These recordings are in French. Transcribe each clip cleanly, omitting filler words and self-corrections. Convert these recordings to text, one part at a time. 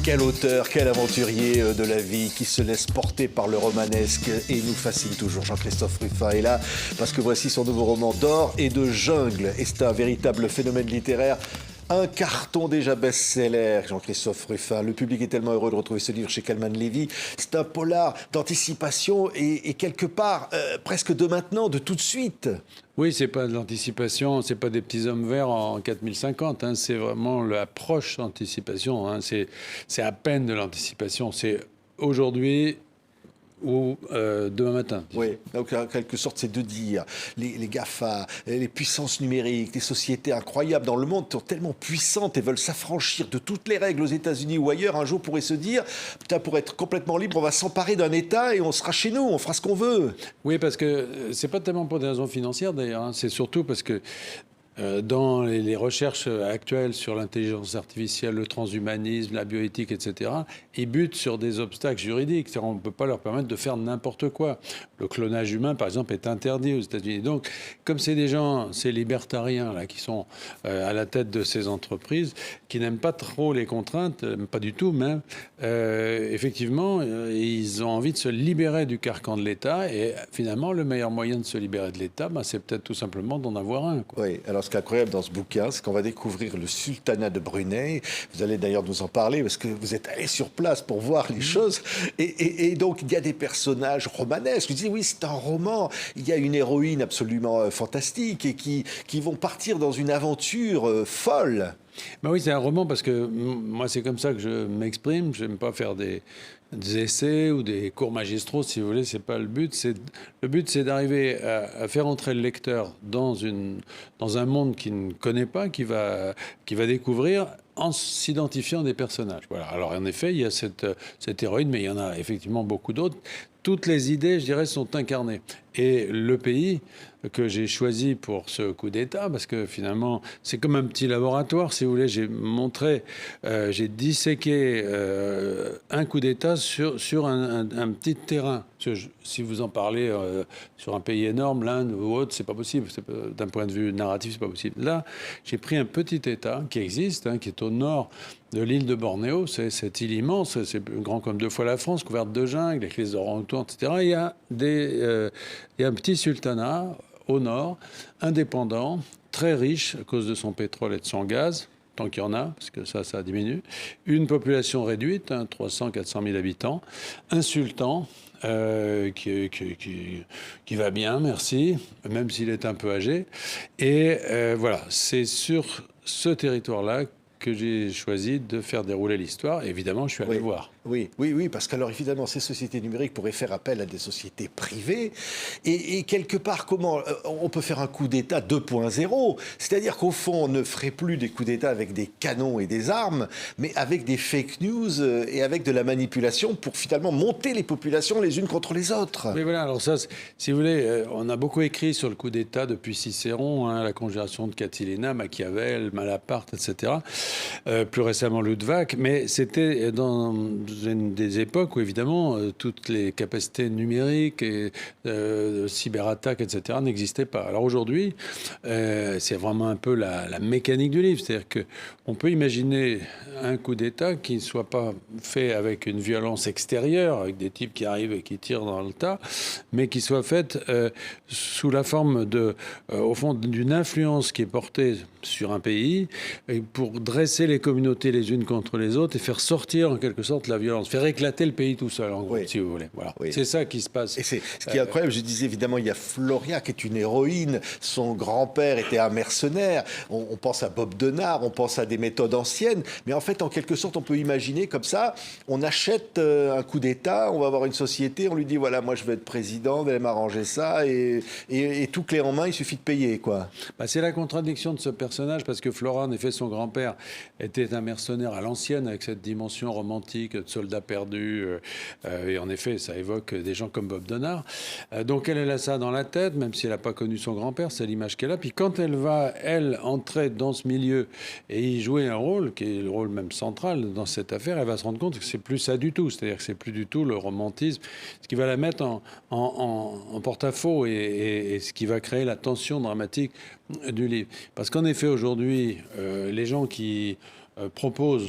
Quel auteur, quel aventurier de la vie qui se laisse porter par le romanesque et nous fascine toujours. Jean-Christophe Rufin est là parce que voici son nouveau roman d'or et de jungle. Et c'est un véritable phénomène littéraire. Un carton déjà best-seller, Jean-Christophe Rufin. Le public est tellement heureux de retrouver ce livre chez Calman Levy. C'est un polar d'anticipation et quelque part, presque de maintenant, de tout de suite. Oui, c'est pas de l'anticipation, c'est pas des petits hommes verts en 4050, hein, c'est vraiment l'approche d'anticipation. Hein, c'est à peine de l'anticipation. C'est aujourd'hui ou demain matin. Oui, donc en quelque sorte, c'est de dire les GAFA, les puissances numériques, des sociétés incroyables dans le monde sont tellement puissantes et veulent s'affranchir de toutes les règles aux États-Unis ou ailleurs, un jour pourraient se dire, putain, pour être complètement libre, on va s'emparer d'un État et on sera chez nous, on fera ce qu'on veut. Oui, parce que c'est pas tellement pour des raisons financières d'ailleurs, hein, c'est surtout parce que dans les recherches actuelles sur l'intelligence artificielle, le transhumanisme, la bioéthique, etc., ils butent sur des obstacles juridiques. C'est-à-dire on ne peut pas leur permettre de faire n'importe quoi. Le clonage humain, par exemple, est interdit aux États-Unis. Donc, comme c'est des gens, ces libertariens là, qui sont à la tête de ces entreprises, qui n'aiment pas trop les contraintes, pas du tout même, effectivement, ils ont envie de se libérer du carcan de l'État. Et finalement, le meilleur moyen de se libérer de l'État, c'est peut-être tout simplement d'en avoir un, quoi. Oui, alors ce qui est incroyable dans ce bouquin, c'est qu'on va découvrir le sultanat de Brunei. Vous allez d'ailleurs nous en parler parce que vous êtes allé sur place pour voir les choses. Et donc, il y a des personnages romanesques. Je dis, oui, c'est un roman. Il y a une héroïne absolument fantastique et qui vont partir dans une aventure folle. Ben oui, c'est un roman parce que moi, c'est comme ça que je m'exprime. Je n'aime pas faire des essais ou des cours magistraux, si vous voulez. C'est pas le but. Le but, c'est d'arriver à faire entrer le lecteur dans un monde qu'il ne connaît pas, qui va découvrir en s'identifiant des personnages. Voilà. Alors, en effet, il y a cette héroïne, mais il y en a effectivement beaucoup d'autres. Toutes les idées, je dirais, sont incarnées. Et le pays que j'ai choisi pour ce coup d'État, parce que finalement, c'est comme un petit laboratoire, si vous voulez. J'ai montré, j'ai disséqué un coup d'État sur un petit terrain. Si vous en parlez sur un pays énorme, l'Inde ou autre, c'est pas possible. D'un point de vue narratif, c'est pas possible. Là, j'ai pris un petit État qui existe, hein, qui est au nord de l'île de Bornéo. C'est cette île immense, c'est grand comme 2 fois la France, couverte de jungle, avec les orang-outans, etc. Il y a un petit sultanat au nord, indépendant, très riche à cause de son pétrole et de son gaz, tant qu'il y en a, parce que ça diminue. Une population réduite, 300-400 000 habitants. Un sultan qui va bien, merci, même s'il est un peu âgé. Et voilà, c'est sur ce territoire-là que j'ai choisi de faire dérouler l'histoire. Évidemment, je suis allé voir. Oui, parce qu'alors, évidemment, ces sociétés numériques pourraient faire appel à des sociétés privées. Et quelque part, comment on peut faire un coup d'État 2.0 ? C'est-à-dire qu'au fond, on ne ferait plus des coups d'État avec des canons et des armes, mais avec des fake news et avec de la manipulation pour finalement monter les populations les unes contre les autres. Mais voilà, alors ça, si vous voulez, on a beaucoup écrit sur le coup d'État depuis Cicéron, hein, la conjuration de Catilina, Machiavel, Malaparte, etc. Plus récemment Luttwak, mais c'était dans des époques où évidemment toutes les capacités numériques et cyberattaques, etc. n'existaient pas. Alors aujourd'hui, c'est vraiment un peu la mécanique du livre, c'est-à-dire qu'on peut imaginer un coup d'État qui ne soit pas fait avec une violence extérieure, avec des types qui arrivent et qui tirent dans le tas, mais qui soit fait sous la forme au fond, d'une influence qui est portée sur un pays pour dresser les communautés les unes contre les autres et faire sortir en quelque sorte la violence, faire éclater le pays tout seul, en gros, si vous voulez. Voilà. C'est ça qui se passe. Et c'est ce qui est incroyable. Je disais évidemment, il y a Floria qui est une héroïne. Son grand-père était un mercenaire. On pense à Bob Denard, on pense à des méthodes anciennes. Mais en fait, en quelque sorte, on peut imaginer comme ça, on achète un coup d'État, on va avoir une société, on lui dit, voilà, moi je veux être président, vous allez m'arranger ça, et tout clé en main, il suffit de payer, quoi. C'est la contradiction de ce personnage, parce que Flora, en effet, son grand-père était un mercenaire à l'ancienne, avec cette dimension romantique de soldat perdu. Et en effet, ça évoque des gens comme Bob Denard. Donc elle a ça dans la tête, même si elle n'a pas connu son grand-père, c'est l'image qu'elle a. Puis quand elle va, elle, entrer dans ce milieu et y jouer un rôle, qui est le rôle même central dans cette affaire, elle va se rendre compte que c'est plus ça du tout. C'est-à-dire que c'est plus du tout le romantisme, ce qui va la mettre en porte-à-faux et ce qui va créer la tension dramatique du livre. Parce qu'en effet, aujourd'hui, les gens qui propose,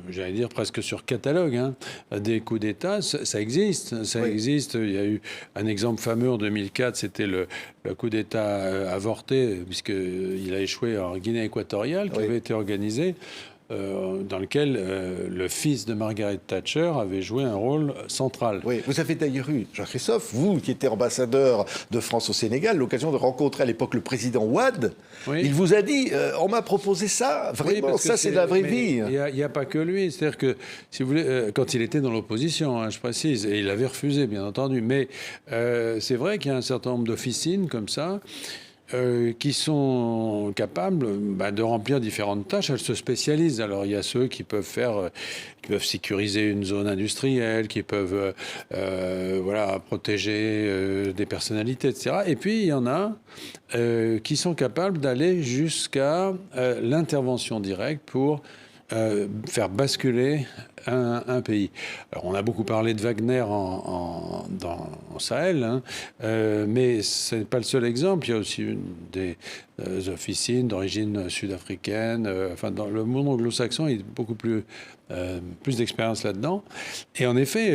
j'allais dire presque sur catalogue, hein, des coups d'État, ça existe. Ça existe. Il y a eu un exemple fameux en 2004, c'était le coup d'État avorté, puisqu'il a échoué en Guinée équatoriale, qui avait été organisé. Dans lequel le fils de Margaret Thatcher avait joué un rôle central. Oui, vous avez d'ailleurs eu, Jean-Christophe, vous qui étiez ambassadeur de France au Sénégal, l'occasion de rencontrer à l'époque le président Wade. Oui. Il vous a dit, on m'a proposé ça, vraiment, ça c'est de la vraie vie. Il n'y a pas que lui, c'est-à-dire que, si vous voulez, quand il était dans l'opposition, hein, je précise, et il avait refusé, bien entendu, mais c'est vrai qu'il y a un certain nombre d'officines comme ça, qui sont capables de remplir différentes tâches. Elles se spécialisent. Alors, il y a ceux qui peuvent sécuriser une zone industrielle, qui peuvent protéger des personnalités, etc. Et puis, il y en a qui sont capables d'aller jusqu'à l'intervention directe pour faire basculer un pays. Alors, on a beaucoup parlé de Wagner dans Sahel, hein, mais ce n'est pas le seul exemple. Il y a aussi des officines d'origine sud-africaine. Dans le monde anglo-saxon, il y a beaucoup plus d'expérience là-dedans. Et en effet,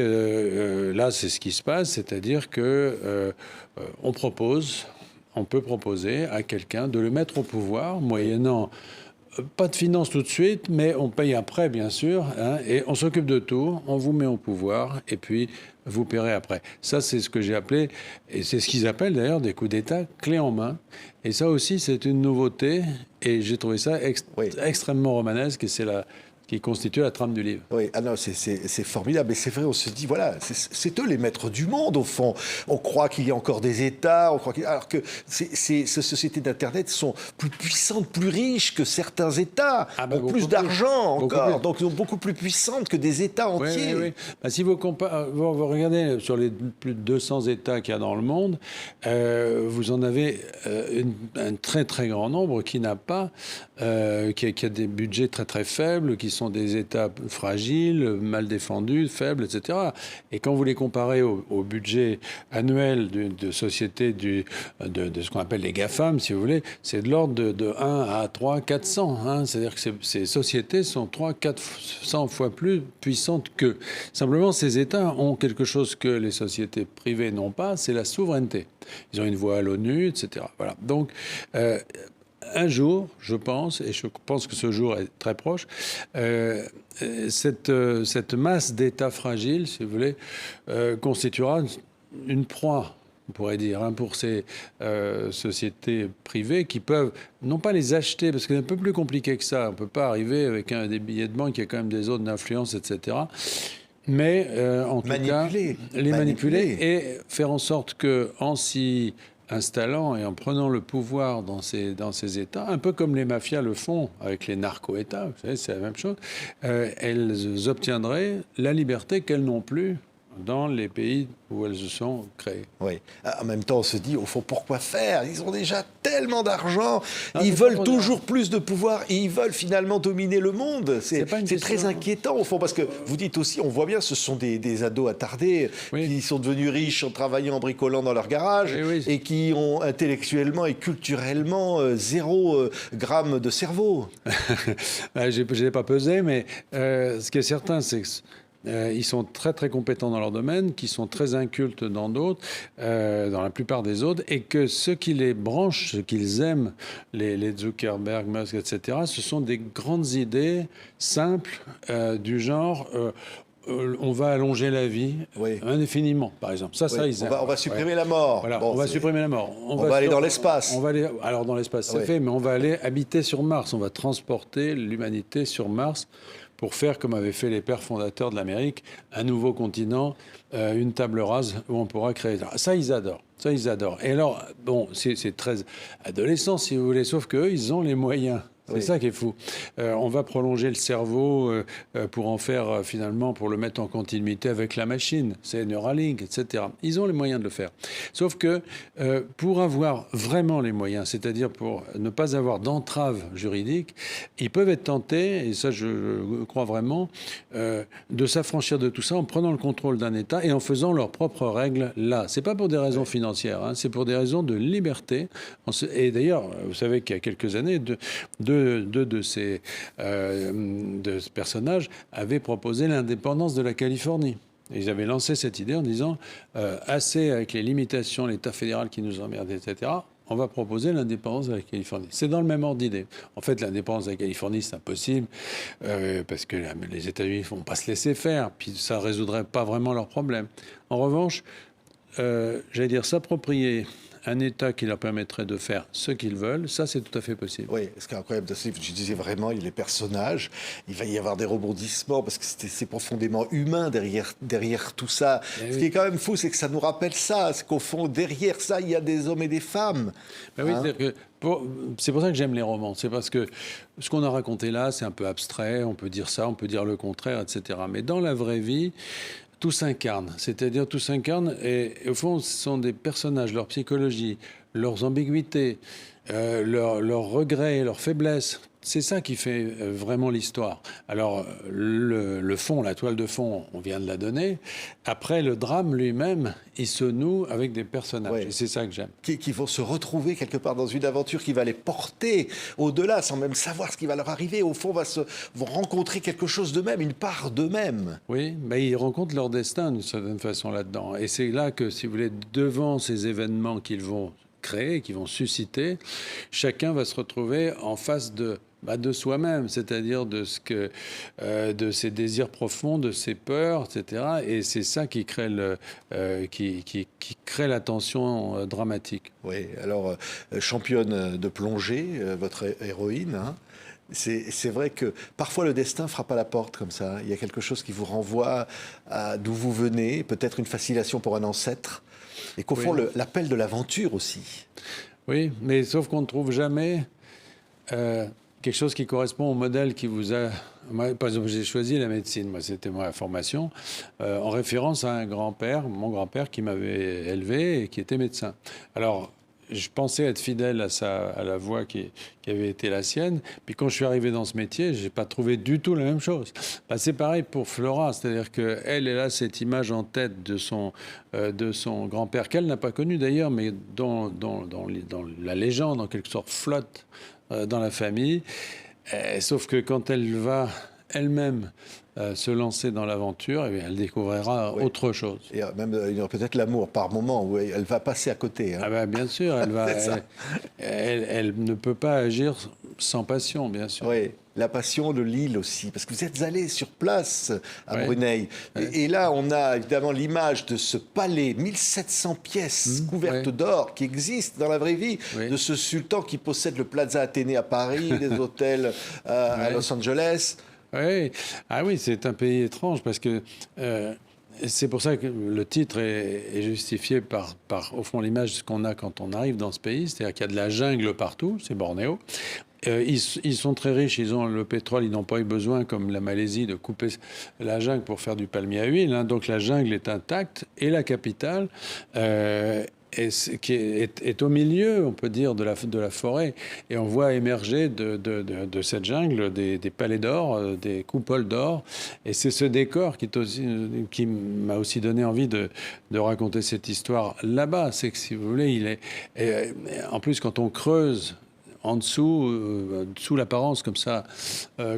là, c'est ce qui se passe, c'est-à-dire que on peut proposer à quelqu'un de le mettre au pouvoir, moyennant pas de finances tout de suite, mais on paye après, bien sûr, hein, et on s'occupe de tout, on vous met au pouvoir, et puis vous paierez après. Ça, c'est ce que j'ai appelé, et c'est ce qu'ils appellent d'ailleurs des coups d'État clés en main. Et ça aussi, c'est une nouveauté, et j'ai trouvé ça extrêmement romanesque, et c'est qui constitue la trame du livre. Oui, c'est formidable. Et c'est vrai, on se dit, voilà, c'est eux les maîtres du monde, au fond. On croit qu'il y a encore des États, alors que ces sociétés d'Internet sont plus puissantes, plus riches que certains États, ont plus d'argent encore, donc sont beaucoup plus puissantes que des États entiers. Oui. Si vous regardez sur les plus de 200 États qu'il y a dans le monde, vous en avez un très très grand nombre qui n'a pas, qui a des budgets très très faibles, qui sont des États fragiles, mal défendus, faibles, etc. Et quand vous les comparez au budget annuel de sociétés de ce qu'on appelle les GAFAM, si vous voulez, c'est de l'ordre de 1 à 3, 400. Hein. C'est-à-dire que ces sociétés sont 3, 400 fois plus puissantes qu'eux. Simplement, ces États ont quelque chose que les sociétés privées n'ont pas, c'est la souveraineté. Ils ont une voix à l'ONU, etc. Voilà. Donc, un jour, je pense, et je pense que ce jour est très proche, cette masse d'États fragiles, si vous voulez, constituera une proie, on pourrait dire, hein, pour ces sociétés privées qui peuvent, non pas les acheter, parce que c'est un peu plus compliqué que ça. On ne peut pas arriver avec des billets de banque, il y a quand même des zones d'influence, etc., mais en tout cas, les manipuler et faire en sorte qu'en s'y installant et en prenant le pouvoir dans ces États, un peu comme les mafias le font avec les narco-États, vous savez, c'est la même chose, elles obtiendraient la liberté qu'elles n'ont plus dans les pays où elles se sont créées. Oui. En même temps, on se dit, au fond, pourquoi faire ? Ils ont déjà tellement d'argent. Ils veulent toujours plus de pouvoir et ils veulent finalement dominer le monde. C'est très inquiétant, au fond, parce que vous dites aussi, on voit bien, ce sont des ados attardés qui sont devenus riches en travaillant, en bricolant dans leur garage et qui ont intellectuellement et culturellement 0 gramme de cerveau. Je n'ai pas pesé, mais ce qui est certain, c'est que ils sont très très compétents dans leur domaine, qui sont très incultes dans d'autres, dans la plupart des autres, et que ce qui les branche, ce qu'ils aiment, les Zuckerberg, Musk, etc., ce sont des grandes idées simples du genre... on va allonger la vie indéfiniment, par exemple. Ça, ils aiment. On va supprimer la mort. Voilà, on va supprimer la mort. On va aller dans l'espace. Alors, dans l'espace, c'est fait, mais on va aller habiter sur Mars. On va transporter l'humanité sur Mars pour faire, comme avaient fait les pères fondateurs de l'Amérique, un nouveau continent, une table rase où on pourra créer. Ça, ils adorent. Et alors, bon, c'est très adolescent, si vous voulez, sauf qu'eux, ils ont les moyens. C'est ça qui est fou. On va prolonger le cerveau pour en faire, finalement, pour le mettre en continuité avec la machine. C'est Neuralink, etc. Ils ont les moyens de le faire. Sauf que pour avoir vraiment les moyens, c'est-à-dire pour ne pas avoir d'entrave juridique, ils peuvent être tentés, et ça je crois vraiment, de s'affranchir de tout ça en prenant le contrôle d'un État et en faisant leurs propres règles là. C'est pas pour des raisons financières, hein, c'est pour des raisons de liberté. Et d'ailleurs, vous savez qu'il y a quelques années, deux deux de ces personnages avaient proposé l'indépendance de la Californie. Et ils avaient lancé cette idée en disant assez avec les limitations, l'État fédéral qui nous emmerde, etc. On va proposer l'indépendance de la Californie. C'est dans le même ordre d'idée. En fait, l'indépendance de la Californie, c'est impossible parce que les États-Unis ne vont pas se laisser faire. Puis ça ne résoudrait pas vraiment leurs problèmes. En revanche, j'allais dire s'approprier un État qui leur permettrait de faire ce qu'ils veulent, ça c'est tout à fait possible. Oui, ce qui est incroyable de ce livre, je disais vraiment, il y a les personnages, il va y avoir des rebondissements parce que c'est profondément humain derrière tout ça. Ce qui est quand même fou, c'est que ça nous rappelle ça, c'est qu'au fond, derrière ça, il y a des hommes et des femmes. Ben oui, c'est pour ça que j'aime les romans. C'est parce que ce qu'on a raconté là, c'est un peu abstrait, on peut dire ça, on peut dire le contraire, etc. Mais dans la vraie vie, tout s'incarne, c'est-à-dire tout s'incarne et au fond ce sont des personnages, leur psychologie, leurs ambiguïtés, leurs regrets, leurs faiblesses. C'est ça qui fait vraiment l'histoire. Alors le fond, la toile de fond, on vient de la donner. Après le drame lui-même, il se noue avec des personnages. Ouais. Et c'est ça que j'aime. Qui vont se retrouver quelque part dans une aventure qui va les porter au-delà sans même savoir ce qui va leur arriver. Au fond, vont rencontrer quelque chose d'eux-mêmes, une part d'eux-mêmes. Oui, mais ils rencontrent leur destin d'une certaine façon là-dedans. Et c'est là que, si vous voulez, devant ces événements qu'ils vont créer, qui vont susciter, chacun va se retrouver en face de soi-même, c'est-à-dire de ses désirs profonds, de ses peurs, etc. Et c'est ça qui crée qui crée la tension dramatique. Oui, alors championne de plongée, votre héroïne. Hein. C'est vrai que parfois le destin frappe à la porte comme ça. Il y a quelque chose qui vous renvoie à d'où vous venez, peut-être une fascination pour un ancêtre, et qu'au fond l'appel de l'aventure aussi. Oui, mais sauf qu'on ne trouve jamais quelque chose qui correspond au modèle qui vous a... Moi, par exemple, j'ai choisi la médecine, moi c'était ma formation, en référence à un grand-père, mon grand-père qui m'avait élevé et qui était médecin. Alors, je pensais être fidèle à la voie qui avait été la sienne. Puis quand je suis arrivé dans ce métier, je n'ai pas trouvé du tout la même chose. C'est pareil pour Flora, c'est-à-dire qu'elle a cette image en tête de son grand-père, qu'elle n'a pas connu d'ailleurs, mais dont la légende, en quelque sorte, flotte dans la famille. Sauf que quand elle va elle-même se lancer dans l'aventure, eh elle découvrira autre chose. Et même peut-être l'amour par moment, où elle va passer à côté. Hein. Ah ben, bien sûr, elle ne peut pas agir sans passion, bien sûr. Oui, la passion de l'île aussi, parce que vous êtes allé sur place à Brunei. Et là, on a évidemment l'image de ce palais, 1700 pièces couvertes d'or, qui existe dans la vraie vie, de ce sultan qui possède le Plaza Athénée à Paris, des hôtels à Los Angeles. Oui, ah oui, c'est un pays étrange parce que c'est pour ça que le titre est justifié par au fond l'image qu'on a quand on arrive dans ce pays, c'est-à-dire qu'il y a de la jungle partout, c'est Bornéo. Ils sont très riches, ils ont le pétrole, ils n'ont pas eu besoin, comme la Malaisie, de couper la jungle pour faire du palmier à huile. Hein. Donc la jungle est intacte et la capitale qui est au milieu, on peut dire, de la forêt. Et on voit émerger de cette jungle des palais d'or, des coupoles d'or. Et c'est ce décor qui m'a aussi donné envie de raconter cette histoire là-bas. C'est que, si vous voulez, en plus, quand on creuse en dessous, sous l'apparence comme ça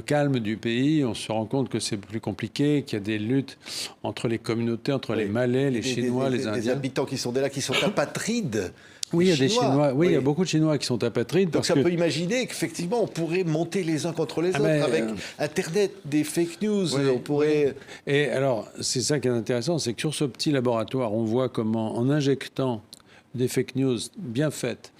calme du pays, on se rend compte que c'est plus compliqué, qu'il y a des luttes entre les communautés, entre les Malais, les Chinois, les Indiens. Des habitants qui sont là, qui sont apatrides. Oui, il y a des Chinois. Oui, il y a beaucoup de Chinois qui sont apatrides. Donc ça peut imaginer qu'effectivement, on pourrait monter les uns contre les autres avec Internet, des fake news. On pourrait... Et alors, c'est ça qui est intéressant, c'est que sur ce petit laboratoire, on voit comment, en injectant des fake news bien faites,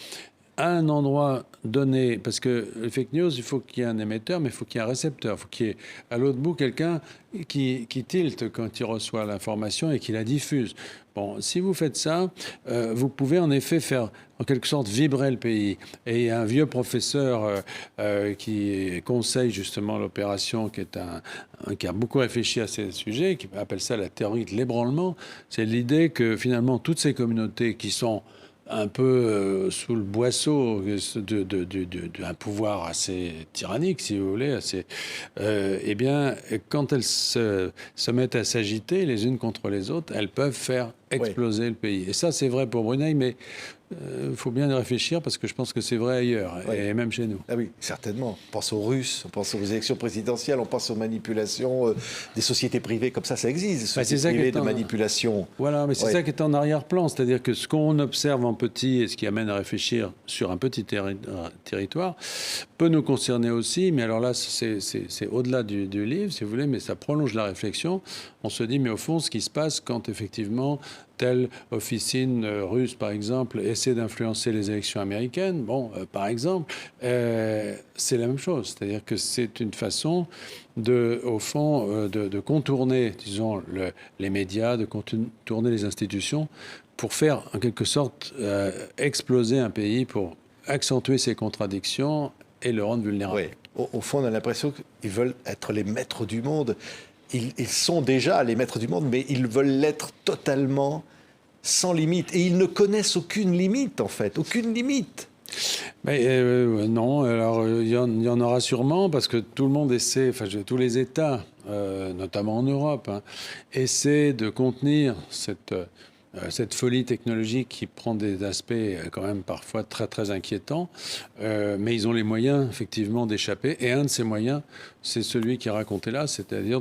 à un endroit donné, parce que le fake news, il faut qu'il y ait un émetteur, mais il faut qu'il y ait un récepteur. Il faut qu'il y ait à l'autre bout quelqu'un qui tilte quand il reçoit l'information et qui la diffuse. Bon, si vous faites ça, vous pouvez en effet faire en quelque sorte vibrer le pays. Et il y a un vieux professeur qui conseille justement l'opération, qui a beaucoup réfléchi à ces sujets, qui appelle ça la théorie de l'ébranlement. C'est l'idée que finalement toutes ces communautés qui sont un peu sous le boisseau d'un pouvoir assez tyrannique, si vous voulez, eh bien, quand elles se mettent à s'agiter les unes contre les autres, elles peuvent faire exploser le pays. Et ça, c'est vrai pour Brunei, mais il faut bien y réfléchir parce que je pense que c'est vrai ailleurs, et même chez nous. Ah oui, certainement. On pense aux Russes, on pense aux élections présidentielles, on pense aux manipulations des sociétés privées, comme ça existe, des sociétés privées de manipulation. Voilà, mais c'est ça qui est en arrière-plan, c'est-à-dire que ce qu'on observe en petit et ce qui amène à réfléchir sur un petit territoire peut nous concerner aussi, mais alors là, c'est au-delà du livre, si vous voulez, mais ça prolonge la réflexion. On se dit, mais au fond, ce qui se passe quand effectivement telle officine russe, par exemple, essaie d'influencer les élections américaines, par exemple, c'est la même chose. C'est-à-dire que c'est une façon au fond, de contourner, disons, les médias, de contourner les institutions pour faire, en quelque sorte, exploser un pays, pour accentuer ses contradictions et le rendre vulnérable. Oui. Au fond, on a l'impression qu'ils veulent être les maîtres du monde. Ils sont déjà les maîtres du monde, mais ils veulent l'être totalement sans limite. Et ils ne connaissent aucune limite, en fait, aucune limite. Mais non, alors il y en aura sûrement, parce que tout le monde essaie, tous les États, notamment en Europe, essaient de contenir cette folie technologique qui prend des aspects quand même parfois très très inquiétants, mais ils ont les moyens effectivement d'échapper. Et un de ces moyens, c'est celui qui est raconté là, c'est-à-dire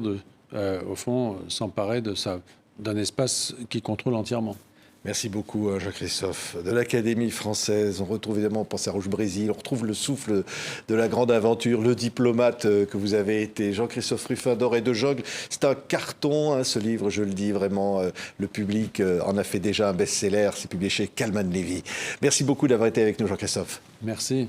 au fond, s'emparer d'un espace qui contrôle entièrement. Merci beaucoup, Jean-Christophe. De l'Académie française, on retrouve évidemment Pensez à Rouge Brésil, on retrouve le souffle de la grande aventure, le diplomate que vous avez été, Jean-Christophe Ruffin d'Or et de Jungle. C'est un carton, ce livre, je le dis vraiment, le public en a fait déjà un best-seller, c'est publié chez Calman Levy. Merci beaucoup d'avoir été avec nous, Jean-Christophe. Merci.